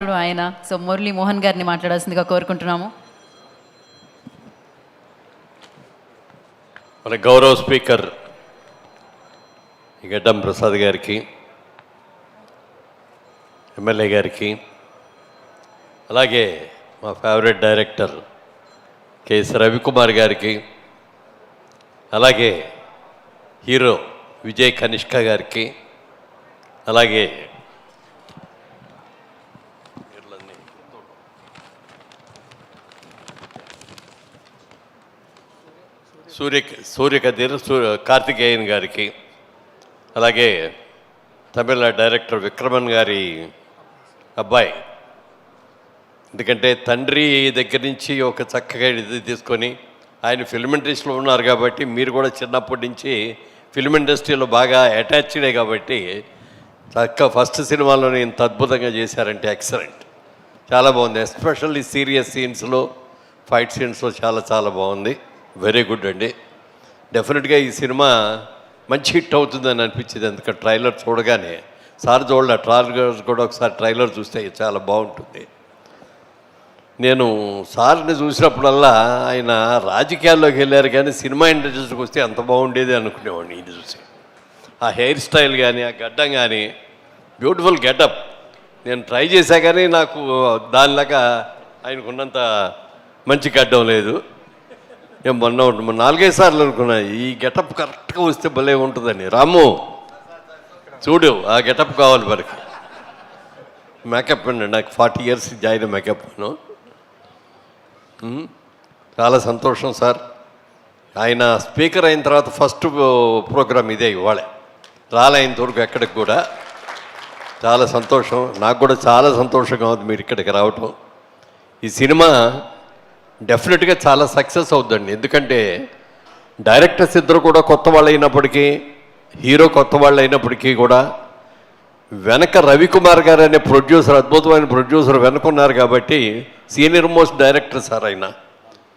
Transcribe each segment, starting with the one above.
ఆయన సో మురళీ మోహన్ గారిని మాట్లాడాల్సిందిగా కోరుకుంటున్నాము. మన గౌరవ స్పీకర్ గడ్డం ప్రసాద్ గారికి, ఎమ్మెల్యే గారికి, అలాగే మా ఫేవరెట్ డైరెక్టర్ కేఎస్ రవికుమార్ గారికి, అలాగే హీరో విజయ్ కనిష్క గారికి, అలాగే సూర్యకదీర్ కార్తికేయన్ గారికి, అలాగే తమిళ డైరెక్టర్ విక్రమన్ గారి అబ్బాయి, ఎందుకంటే తండ్రి దగ్గర నుంచి ఒక చక్కగా ఇది తీసుకొని ఆయన ఫిల్మ్ ఇండస్ట్రీలో ఉన్నారు కాబట్టి మీరు కూడా చిన్నప్పటి నుంచి ఫిల్మ్ ఇండస్ట్రీలో బాగా అటాచ్డే కాబట్టి చక్కగా ఫస్ట్ సినిమాలోనే ఇంత అద్భుతంగా చేశారంటే ఎక్సలెంట్, చాలా బాగుంది. ఎస్పెషల్లీ సీరియస్ సీన్స్లో, ఫైట్ సీన్స్లో చాలా చాలా బాగుంది. వెరీ గుడ్ అండి. డెఫినెట్గా ఈ సినిమా మంచి హిట్ అవుతుందని అనిపించింది. ఎందుకంటే ట్రైలర్ చూడగానే సార్ చూడాలి, ట్రైలర్ కూడా ఒకసారి ట్రైలర్ చూస్తే చాలా బాగుంటుంది. నేను సార్ని చూసినప్పుడల్లా ఆయన రాజకీయాల్లోకి వెళ్ళారు కానీ సినిమా ఇండస్ట్రీకి వస్తే అంత బాగుండేది అనుకునేవాడిని. ఇది చూసి ఆ హెయిర్ స్టైల్ కానీ, ఆ గడ్డం కానీ, బ్యూటిఫుల్ గెటప్. నేను ట్రై చేశా కానీ నాకు దానిలాగా ఆయనకున్నంత మంచి గడ్డం లేదు. నేను మొన్న 4-5 సార్లు అనుకున్నా ఈ గెటప్ కరెక్ట్గా వస్తే భలే ఉంటుందని. రాము చూడు, ఆ గెటప్ కావాలి మనకి. మేకప్ అండి, నాకు 40 years జాయిన్ మేకప్ను. చాలా సంతోషం సార్. ఆయన స్పీకర్ అయిన తర్వాత ఫస్ట్ ప్రోగ్రామ్ ఇదే ఇవాళ, రాలేంతవరకు ఎక్కడికి కూడా. చాలా సంతోషం, నాకు కూడా చాలా సంతోషంగా ఉంది మీరు ఇక్కడికి రావటం. ఈ సినిమా డెఫినెట్గా చాలా సక్సెస్ అవుతుందండి. ఎందుకంటే డైరెక్టర్స్ ఇద్దరు కూడా కొత్త వాళ్ళు అయినప్పటికీ, హీరో కొత్త వాళ్ళు అయినప్పటికీ కూడా వెనక రవికుమార్ గారు అనే ప్రొడ్యూసర్, అద్భుతమైన ప్రొడ్యూసర్ వెనుకున్నారు కాబట్టి సీనియర్ మోస్ట్ డైరెక్టర్ సార్ ఆయన.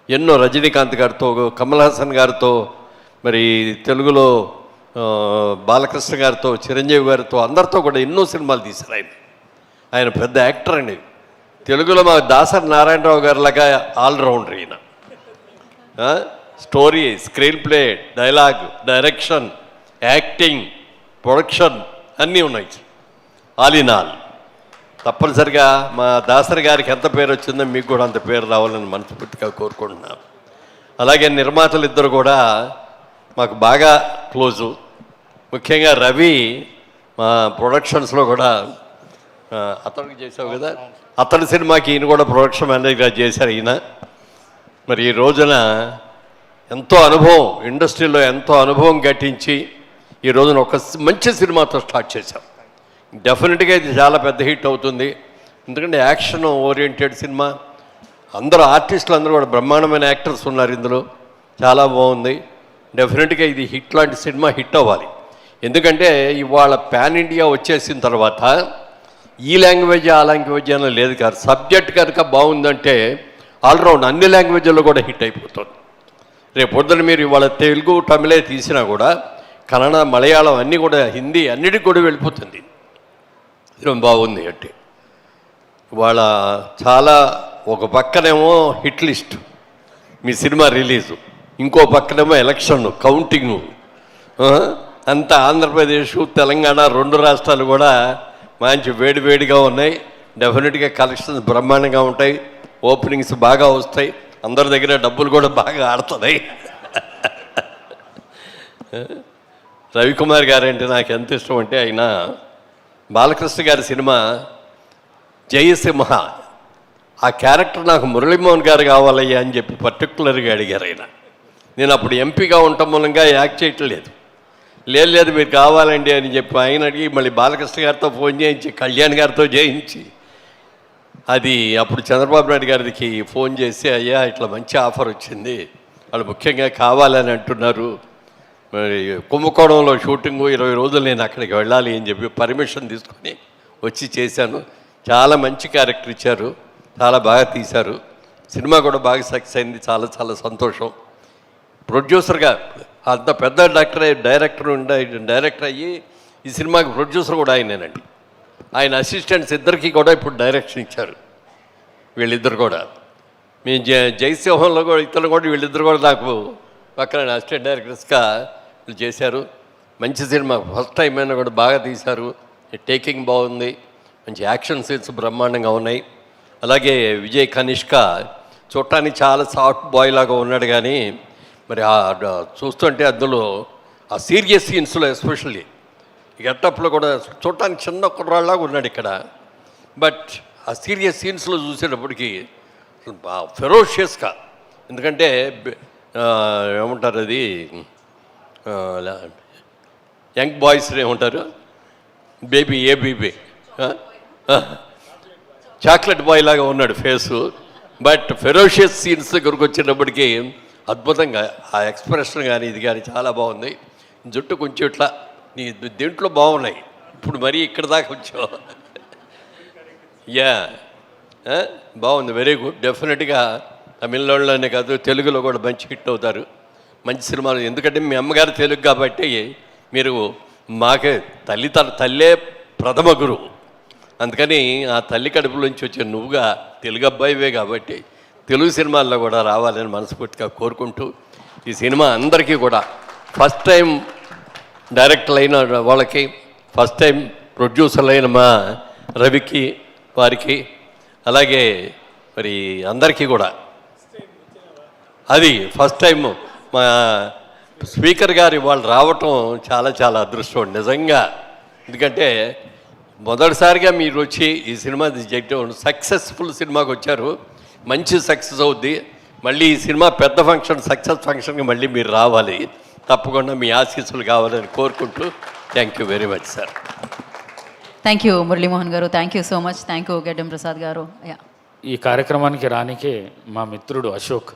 ఎన్నో రజనీకాంత్ గారితో, కమల్ హాసన్ గారితో, మరి తెలుగులో బాలకృష్ణ గారితో, చిరంజీవి గారితో, అందరితో కూడా ఎన్నో సినిమాలు తీశారు ఆయన. ఆయన పెద్ద యాక్టర్ అండి. తెలుగులో మా దాసరి నారాయణరావు గారిలాగా ఆల్రౌండర్ ఈయన. Story, screen play, dialogue, direction, acting, production అన్నీ ఉన్నాయి. All in all. తప్పనిసరిగా మా దాసరి గారికి ఎంత పేరు వచ్చిందో మీకు కూడా అంత పేరు రావాలని మనస్ఫూర్తిగా కోరుకుంటున్నాను. అలాగే నిర్మాతలు ఇద్దరు కూడా మాకు బాగా క్లోజు. ముఖ్యంగా రవి మా ప్రొడక్షన్స్లో కూడా అతనికి చేసావు కదా, అతని సినిమాకి ఈయన కూడా ప్రొడక్షన్ మేనేజర్గా చేశారు ఈయన. మరి ఈ రోజున ఎంతో అనుభవం, ఇండస్ట్రీలో ఎంతో అనుభవం గట్టించి ఈ రోజున ఒక మంచి సినిమాతో స్టార్ట్ చేశాం. డెఫినెట్గా ఇది చాలా పెద్ద హిట్ అవుతుంది. ఎందుకంటే యాక్షన్ ఓరియంటెడ్ సినిమా, అందరూ ఆర్టిస్టులు అందరూ కూడా బ్రహ్మాండమైన యాక్టర్స్ ఉన్నారు ఇందులో, చాలా బాగుంది. డెఫినెట్గా ఇది హిట్ లాంటి సినిమా హిట్ అవ్వాలి. ఎందుకంటే ఇవాళ పాన్ ఇండియా వచ్చేసిన తర్వాత ఈ లాంగ్వేజ్ ఆ లాంగ్వేజ్ అని లేదు కాదు. సబ్జెక్ట్ కనుక బాగుందంటే ఆల్రౌండ్ అన్ని లాంగ్వేజ్లో కూడా హిట్ అయిపోతుంది. రేపు పొద్దున మీరు ఇవాళ తెలుగు, తమిళే తీసినా కూడా కన్నడ, మలయాళం అన్నీ కూడా, హిందీ అన్నిటికి కూడా వెళ్ళిపోతుంది. బాగుంది అంటే ఇవాళ చాలా, ఒక పక్కనేమో హిట్ లిస్ట్ మీ సినిమా రిలీజు, ఇంకో పక్కనేమో ఎలక్షన్ కౌంటింగు, అంతా ఆంధ్రప్రదేశ్, తెలంగాణ 2 రాష్ట్రాలు కూడా మంచి వేడివేడిగా ఉన్నాయి. డెఫినెట్గా కలెక్షన్స్ బ్రహ్మాండంగా ఉంటాయి, ఓపెనింగ్స్ బాగా వస్తాయి, అందరి దగ్గర డబ్బులు కూడా బాగా ఆడుతున్నాయి. రవికుమార్ గారు అంటే నాకు ఎంత ఇష్టం అంటే, ఆయన బాలకృష్ణ గారి సినిమా జయసింహ, ఆ క్యారెక్టర్ నాకు మురళీమోహన్ గారు కావాలయ్యా అని చెప్పి పర్టికులర్గా అడిగారు ఆయన. నేను అప్పుడు ఎంపీగా ఉండటం మూలంగా యాక్ట్ చేయట్లేదు. లేదు మీరు కావాలండి అని చెప్పి ఆయన అడిగి మళ్ళీ బాలకృష్ణ గారితో ఫోన్ చేయించి, కళ్యాణ్ గారితో చేయించి, అది అప్పుడు చంద్రబాబు నాయుడు గారికి ఫోన్ చేసి, అయ్యా ఇట్లా మంచి ఆఫర్ వచ్చింది, వాళ్ళు ముఖ్యంగా కావాలని అంటున్నారు, మరి కుంభకోణంలో షూటింగు 20 రోజులు నేను అక్కడికి వెళ్ళాలి అని చెప్పి పర్మిషన్ తీసుకొని వచ్చి చేశాను. చాలా మంచి క్యారెక్టర్ ఇచ్చారు, చాలా బాగా తీశారు. సినిమా కూడా బాగా సక్సెస్ అయింది. చాలా చాలా సంతోషం. ప్రొడ్యూసర్గా అంత పెద్ద డైరెక్టర్ అయ్యి ఈ సినిమాకి ప్రొడ్యూసర్ కూడా ఆయనేనండి. ఆయన అసిస్టెంట్స్ ఇద్దరికి కూడా ఇప్పుడు డైరెక్షన్ ఇచ్చారు. వీళ్ళిద్దరు కూడా మీ జయసింహంలో కూడా ఇతరులు కూడా వీళ్ళిద్దరు కూడా నాకు పక్కన అసిస్టెంట్ డైరెక్టర్స్గా వీళ్ళు చేశారు. మంచి సినిమా, ఫస్ట్ టైం అయినా కూడా బాగా తీశారు. టేకింగ్ బాగుంది, మంచి యాక్షన్ సీన్స్ బ్రహ్మాండంగా ఉన్నాయి. అలాగే విజయ్ కనిష్క చూడటానికి చాలా సాఫ్ట్ బాయ్ లాగా ఉన్నాడు, కానీ మరి చూస్తుంటే అందులో ఆ సీరియస్ సీన్స్లో ఎస్పెషల్లీ గెటప్లో కూడా చూడటానికి చిన్న కుర్రాళ్ళలాగా ఉన్నాడు ఇక్కడ. బట్ ఆ సీరియస్ సీన్స్లో చూసేటప్పటికి ఫెరోషియస్గా, ఎందుకంటే ఏమంటారు అది యంగ్ బాయ్స్ ఏమంటారు, బేబీ చాక్లెట్ బాయ్ లాగా ఉన్నాడు ఫేసు. బట్ ఫెరోషియస్ సీన్స్ దగ్గరకు వచ్చేటప్పటికి అద్భుతంగా ఆ ఎక్స్ప్రెషన్ కానీ ఇది కానీ చాలా బాగుంది. జుట్టు కొంచెం ఇట్లా నీ దీంట్లో బాగున్నాయి, ఇప్పుడు మరీ ఇక్కడ దాకా వచ్చావు. యా బాగుంది, వెరీ గుడ్. డెఫినెట్గా తమిళనాడులోనే కాదు తెలుగులో కూడా మంచి హిట్ అవుతారు, మంచి సినిమాలు. ఎందుకంటే మీ అమ్మగారు తెలుగు కాబట్టి మీరు మాకే తల్లే ప్రథమ గురువు. అందుకని ఆ తల్లి కడుపులోంచి వచ్చే నువ్వుగా తెలుగు అబ్బాయివే కాబట్టి తెలుగు సినిమాల్లో కూడా రావాలని మనస్ఫూర్తిగా కోరుకుంటూ, ఈ సినిమా అందరికీ కూడా ఫస్ట్ టైం డైరెక్టర్ అయిన వాళ్ళకి, ఫస్ట్ టైం ప్రొడ్యూసర్లు అయిన మా రవికి వారికి, అలాగే మరి అందరికీ కూడా అది ఫస్ట్ టైం మా స్పీకర్ గారు వాళ్ళు రావటం చాలా చాలా అదృష్టం నిజంగా. ఎందుకంటే మొదటిసారిగా మీరు వచ్చి ఈ సినిమా చేయటం సక్సెస్ఫుల్ సినిమాకి వచ్చారు, మంచి సక్సెస్ అవుద్ది. మళ్ళీ ఈ సినిమా పెద్ద ఫంక్షన్, సక్సెస్ ఫంక్షన్కి మళ్ళీ మీరు రావాలి, తప్పకుండా మీ ఆశీస్సులు కావాలని కోరుకుంటూ thank you very much sir. Thank you Muralimohan garu, thank you so much. Thank you Geddam Prasad గారు. ఈ కార్యక్రమానికి రానికే మా మిత్రుడు అశోక్